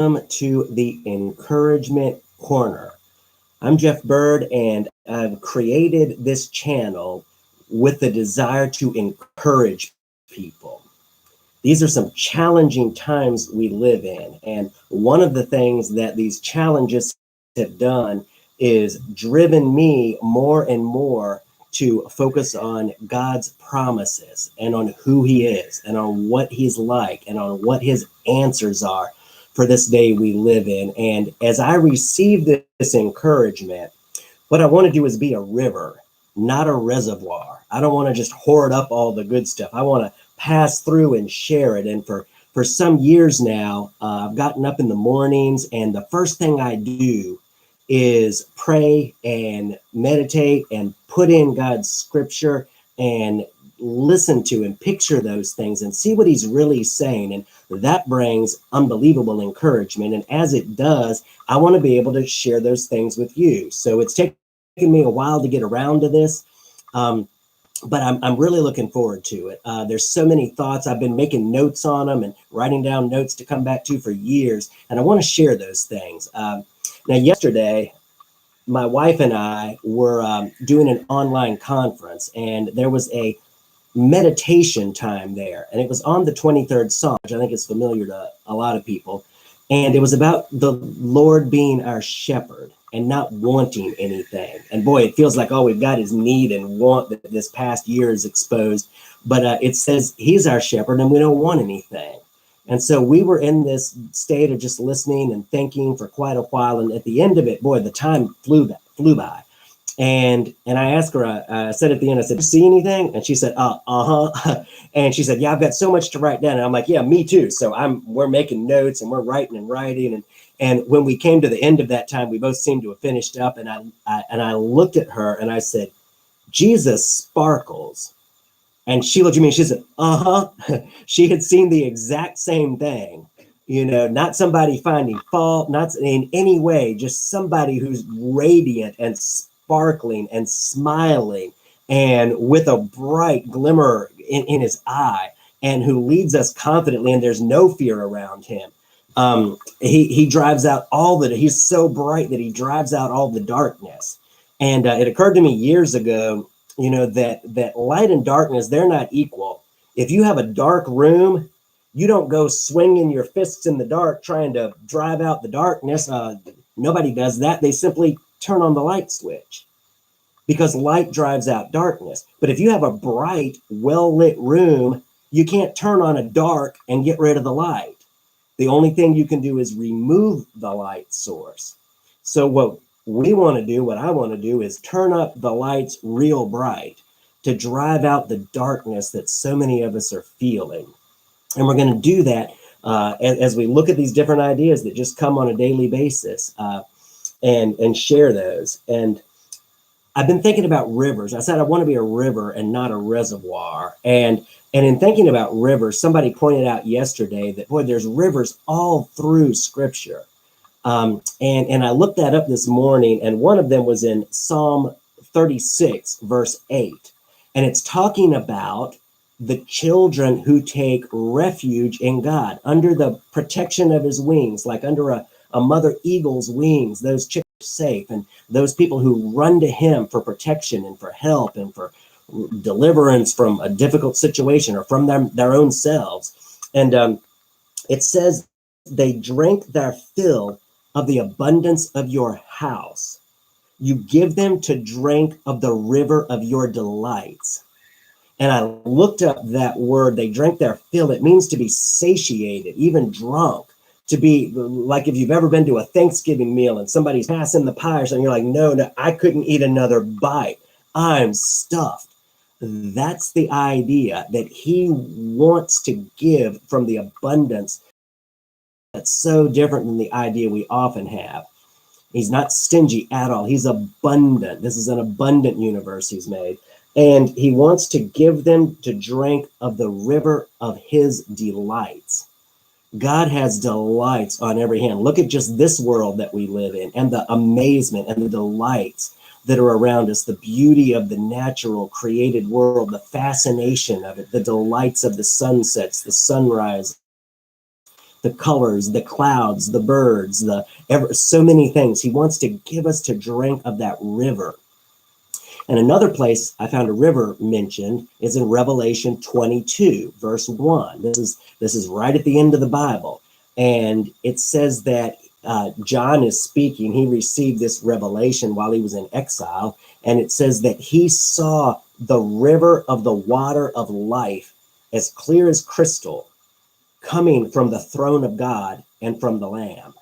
to the Encouragement Corner. I'm Jeff Bird, and I've created this channel with the desire to encourage people. These are some challenging times we live in, and one of the things that these challenges have done is driven me more and more to focus on God's promises and on who He is and on what He's like and on what His answers are for this day we live in. And as I receive this encouragement, what I want to do is be a river, not a reservoir. I don't want to just hoard up all the good stuff. I want to pass through and share it. And for some years now, I've gotten up in the mornings, and the first thing I do is pray and meditate and put in God's scripture and listen to and picture those things and see what He's really saying. And that brings unbelievable encouragement. And as it does, I want to be able to share those things with you. So it's taken me a while to get around to this. But I'm really looking forward to it. There's so many thoughts. I've been making notes on them and writing down notes to come back to for years. And I want to share those things. Now, yesterday, my wife and I were doing an online conference, and there was a meditation time there. And it was on the 23rd Psalm, which I think is familiar to a lot of people. And it was about the Lord being our shepherd and not wanting anything. And boy, it feels like all we've got is need and want that this past year is exposed. But it says He's our shepherd and we don't want anything. And so we were in this state of just listening and thinking for quite a while. And at the end of it, boy, the time flew by. And I asked her, I said at the end, I said, "You see anything?" And she said, uh-huh. And she said, "Yeah, I've got so much to write down." And I'm like, "Yeah, me too." So we're making notes and we're writing. And when we came to the end of that time, we both seemed to have finished up. And I looked at her and I said, "Jesus sparkles." And she looked at me and she said, "Uh-huh." She had seen the exact same thing, not somebody finding fault, not in any way, just somebody who's radiant and sparkling and smiling and with a bright glimmer in his eye, and who leads us confidently, and there's no fear around him. He drives out he's so bright that he drives out all the darkness. And it occurred to me years ago, that light and darkness, they're not equal. If you have a dark room, you don't go swinging your fists in the dark trying to drive out the darkness. Nobody does that. They simply turn on the light switch, because light drives out darkness. But if you have a bright, well-lit room, you can't turn on a dark and get rid of the light. The only thing you can do is remove the light source. So what I want to do is turn up the lights real bright to drive out the darkness that so many of us are feeling. And we're going to do that as we look at these different ideas that just come on a daily basis and share those. And I've been thinking about rivers. I said I want to be a river and not a reservoir. And in thinking about rivers, somebody pointed out yesterday that, boy, there's rivers all through Scripture. And I looked that up this morning, and one of them was in Psalm 36, verse 8. And it's talking about the children who take refuge in God under the protection of His wings, like under a mother eagle's wings. Those chicks are safe, and those people who run to Him for protection and for help and for deliverance from a difficult situation or from their own selves. And it says they drink their fill of the abundance of your house. You give them to drink of the river of your delights. And I looked up that word, they drink their fill. It means to be satiated, even drunk, to be like if you've ever been to a Thanksgiving meal and somebody's passing the pie or something, you're like, no, I couldn't eat another bite. I'm stuffed. That's the idea, that He wants to give from the abundance that's so different than the idea we often have. He's not stingy at all. He's abundant. This is an abundant universe He's made. And He wants to give them to drink of the river of His delights. God has delights on every hand. Look at just this world that we live in, and the amazement and the delights that are around us, the beauty of the natural created world, the fascination of it, the delights of the sunsets, the sunrise, the colors, the clouds, the birds, so many things. He wants to give us to drink of that river. And another place I found a river mentioned is in Revelation 22, verse 1. This is right at the end of the Bible. And it says that John is speaking. He received this revelation while he was in exile. And it says that he saw the river of the water of life as clear as crystal coming from the throne of God and from the Lamb.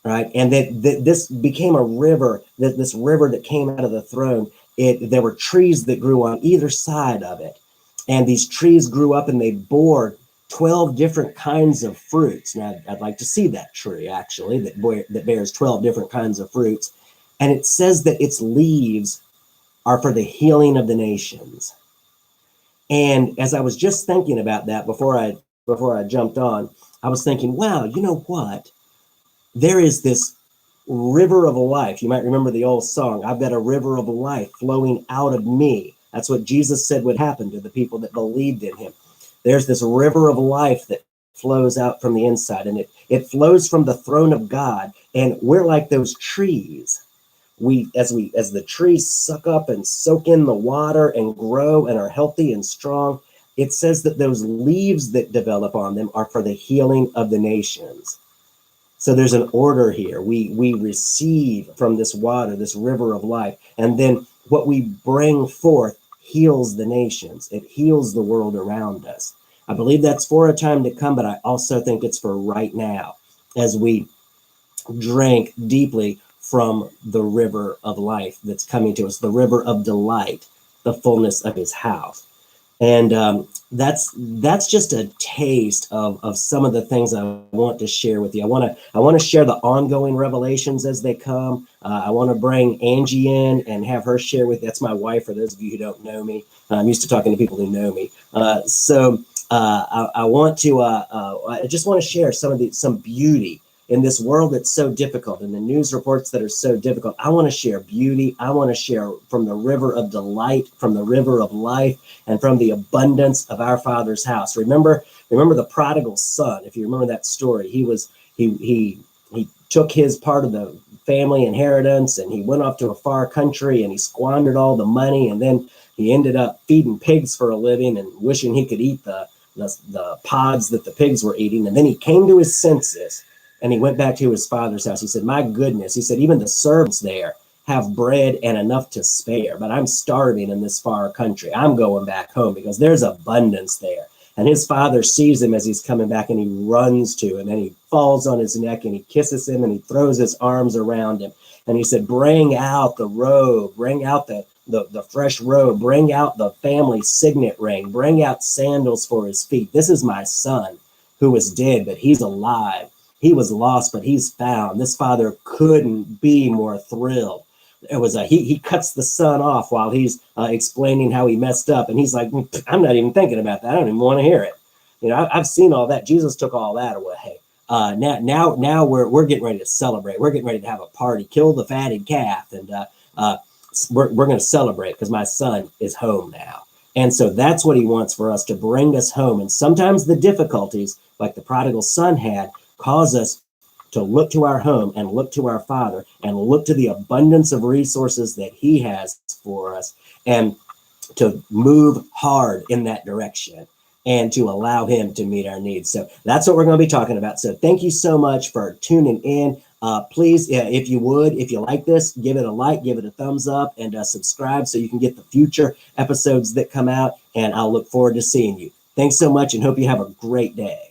Right. And that this became a river, that this river that came out of the throne, there were trees that grew on either side of it. And these trees grew up and they bore 12 different kinds of fruits. Now, I'd like to see that tree, actually, that bears 12 different kinds of fruits. And it says that its leaves are for the healing of the nations. And as I was just thinking about that before I jumped on, I was thinking, wow, you know what? There is this river of life. You might remember the old song, I've got a river of life flowing out of me. That's what Jesus said would happen to the people that believed in him. There's this river of life that flows out from the inside, and it flows from the throne of God. And we're like those trees. As the trees suck up and soak in the water and grow and are healthy and strong, it says that those leaves that develop on them are for the healing of the nations. So there's an order here. We receive from this water, this river of life, and then what we bring forth heals the nations. It heals the world around us. I believe that's for a time to come, but I also think it's for right now as we drink deeply from the river of life that's coming to us, the river of delight, the fullness of his house. And that's just a taste of some of the things I want to share with you. I want to share the ongoing revelations as they come. I want to bring Angie in and have her share with. That's my wife. For those of you who don't know me, I'm used to talking to people who know me. So I want to. I just want to share some beauty in this world that's so difficult, and the news reports that are so difficult. I want to share beauty. I want to share from the river of delight, from the river of life, and from the abundance of our Father's house. Remember the prodigal son. If you remember that story, he took his part of the family inheritance and he went off to a far country and he squandered all the money, and then he ended up feeding pigs for a living and wishing he could eat the pods that the pigs were eating. And then he came to his senses and he went back to his father's house. He said, my goodness, he said, even the servants there have bread and enough to spare, but I'm starving in this far country. I'm going back home because there's abundance there. And his father sees him as he's coming back and he runs to him and he falls on his neck and he kisses him and he throws his arms around him. And he said, bring out the robe, bring out the fresh robe, bring out the family signet ring, bring out sandals for his feet. This is my son who was dead, but he's alive. He was lost, but he's found. This father couldn't be more thrilled. It was he cuts the son off while he's explaining how he messed up. And he's like, I'm not even thinking about that. I don't even want to hear it. You know, I've seen all that. Jesus took all that away. Now we're getting ready to celebrate. We're getting ready to have a party, kill the fatted calf. And we're going to celebrate because my son is home now. And so that's what he wants for us, to bring us home. And sometimes the difficulties, like the prodigal son had, cause us to look to our home and look to our Father and look to the abundance of resources that he has for us, and to move hard in that direction and to allow him to meet our needs. So that's what we're going to be talking about. So thank you so much for tuning in. Please, if you like this, give it a like, give it a thumbs up, and subscribe so you can get the future episodes that come out. And I'll look forward to seeing you. Thanks so much and hope you have a great day.